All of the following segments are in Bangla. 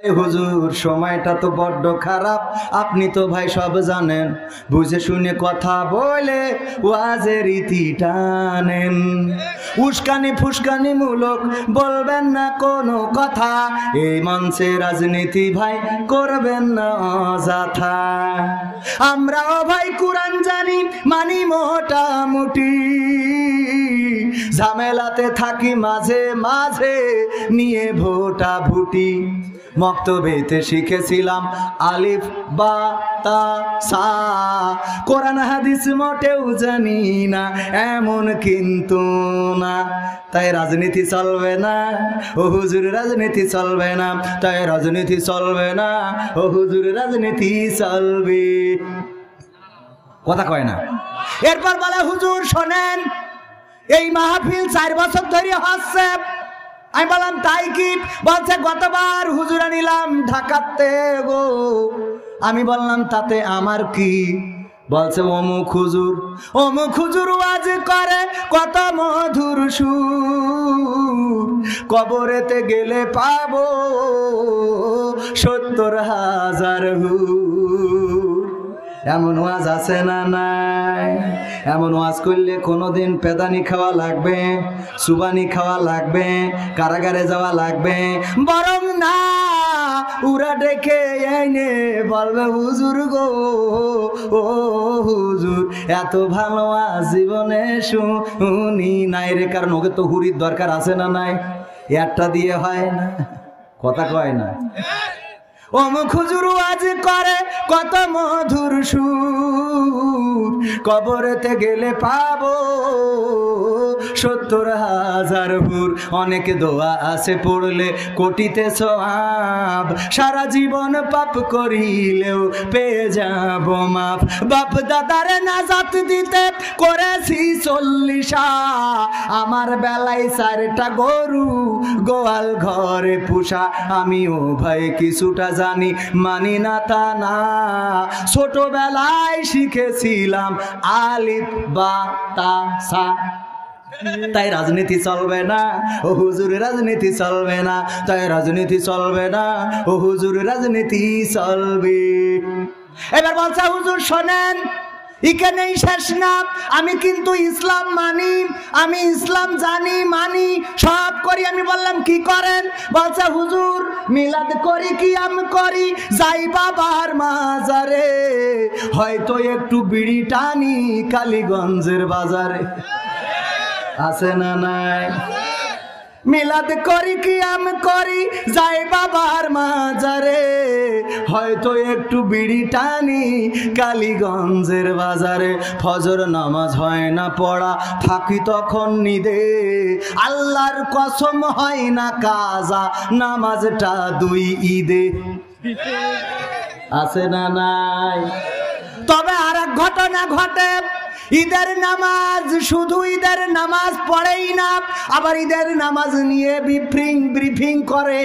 হুজুর সময়টা তো বড্ড খারাপ, আপনি তো ভাই সব জানেন, বুঝে শুনে কথা বলে ওয়াজের রীতি টানেন। উস্কানি ফুসকানি মূলক বলবেন না কোনো কথা, এই মঞ্চে রাজনীতি ভাই করবেন না অযথা। আমরাও ভাই কোরআন জানি মানি মোটামুটি, ঝামেলাতে থাকি মাঝে মাঝে নিয়ে ভোটা ভুটি। মক্তবেতে শিখেছিলাম আলিফ বা তা সা, কোরআন হাদিস মোটেও জানি না এমন কিন্তু না। তাই রাজনীতি চলবে না ও হুজুর, রাজনীতি চলবে না, তাই রাজনীতি চলবে না ও হুজুর, রাজনীতি চলবে। কথা কয় না। এরপর বলে হুজুর শোনেন, এই মাহফিল 4 বছর ধরে হচ্ছে। আমি বললাম তাই কি? বলছে গতবার হুজুরা নিলাম ঢাকাতে গো। আমি বললাম তাতে আমার কি? বলছে অমুক হুজুর ওয়াজ করে কত মধুর সুর, কবরেতে গেলে পাবো 70,000 হুর। এমন ওয়াজ আছে না নাই? এমন ওয়াজ করলে কোনোদিন পেদানি খাওয়া লাগবে, সুবানি খাওয়া লাগবে, কারাগারে যাওয়া লাগবে। বরং না, উরা ডেকে এনে বলবে হুজুর গো, ও হুজুর এত ভালো ওয়াজ জীবনে শুনি নাই রে। কারণ ওকে তো হুরির দরকার আছে না নাই? একটা দিয়ে হয় না। কথা কয় না। অমুক হুজুর ওয়াজ করে কত মধুর সুর, কবরেতে গেলে পাবো 70,000 হুর। অনেক দোয়া আছে পড়লে কোটিতে সওয়াব, সারা জীবন পাপ করিলেও পেয়ে যাব মাফ। বাপ দাদারে নাজাত দিতে করেছি 40, আমার বেলায় 4টা গরু গোয়াল ঘরে পুষা। আমিও ভাই কিছুটা জানি, মানি না তা না, ছোটবেলায় শিখেছিলাম আলিফ বা তা সা। তাই রাজনীতি চলবে না ও হুজুর, রাজনীতি চলবে না, তাই রাজনীতি চলবে না ও হুজুর, রাজনীতি চলবে। এবার বলছে হুজুর শোনেন, এখানেই শেষ না, আমি কিন্তু ইসলাম মানি, আমি ইসলাম জানি মানি সব করি। আমি বললাম কি করেন? বলছে হুজুর মিলাদ করি, কিয়াম করি, যাই বাবার মাজারে, হয়তো একটু বিড়ি টানি কালীগঞ্জের বাজারে। আছে না নাই? মিলাদ করি, কিয়াম করি, যাই বাবার মাজারে, হয়তো একটু বিড়ি টানি কালীগঞ্জের বাজারে। ফজর নামাজ হয় না পড়া, থাকি তখন নিদে, আল্লাহর কসম হয় না কাজা নামাজটা 2 ঈদে। আছে না নাই? তবে আর এক ঘটনা ঘটে। ঈদের নামাজ শুধু ঈদের নামাজ পড়েই না, আবার ঈদের নামাজ নিয়ে ব্রিফিং করে,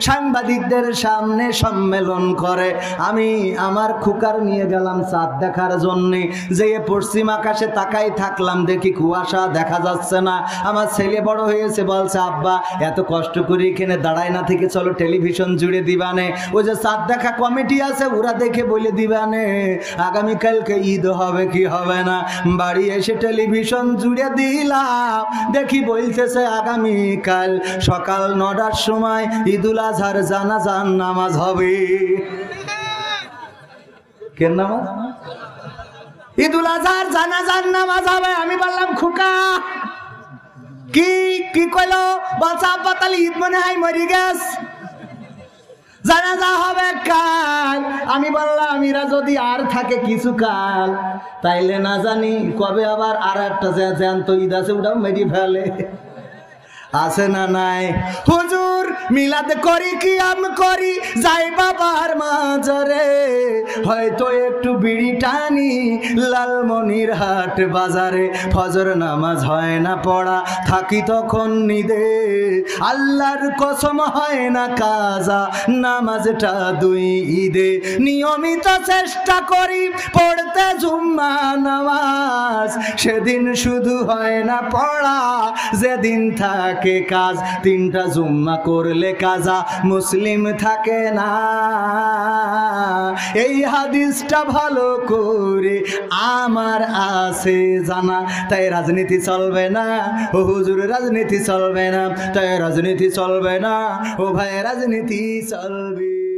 সাংবাদিকদের সামনে সম্মেলন করে। আমি আমার খুকার নিয়ে গেলাম চাঁদ দেখার জন্যে, যে পশ্চিম আকাশে তাকাই থাকলাম, দেখি কুয়াশা দেখা যাচ্ছে না। আমার ছেলে বড় হয়েছে, বলছে আব্বা এত কষ্ট করে এখানে দাঁড়ায় না থেকে চলো টেলিভিশন জুড়ে দিবানে, ওই যে চাঁদ দেখা কমিটি আছে ওরা দেখে বলে দিবানে আগামীকালকে ঈদ হবে কি হবে না। বাড়ি এসে টেলিভিশন জুড়ে দিলাম, দেখি বলতেছে আগামীকাল সকাল 9টার সময় ঈদুল আজহার জানাজার নামাজ হবে। কেন নামাজ? ঈদুল আজহার জানাজার নামাজ হবে। আমি বললাম খোকা কি কি কইলো? বলছে আব্বা তাহলে ঈদ মনে হয় মরি গেছ, জানাজা হবে কাল। আমি বললাম এরা যদি আর থাকে কিছু কাল, তাইলে না জানি কবে আবার আর একটা জ্যান্ত ঈদ আছে ওটাও মেরি ফেলে। আছে না নাই? হুজুর মিলাদ করি, কিয়াম করি, যাই বাবার মাজারে, হয়তো একটু বিড়ি টানি লালমনির হাট বাজারে। ফজর নামাজ হয় না পড়া, থাকি তখন নিদে, আল্লাহর কসম হয় না কাজা নামাজটা 2 ঈদে। নিয়মিত চেষ্টা করি পড়তে জুম্মা নামাজ, সেদিন শুধু হয় না পড়া, যেদিন থাক থাকে কাজ, তিনটা জুম্মা করলে কাজা মুসলিম থাকে না। এই হাদিসটা ভালো করে আমার আছে জানা, তাই রাজনীতি চলবে না ও হুজুর, রাজনীতি চলবে না, তাই রাজনীতি চলবে না ও ভাই, রাজনীতি চলবে।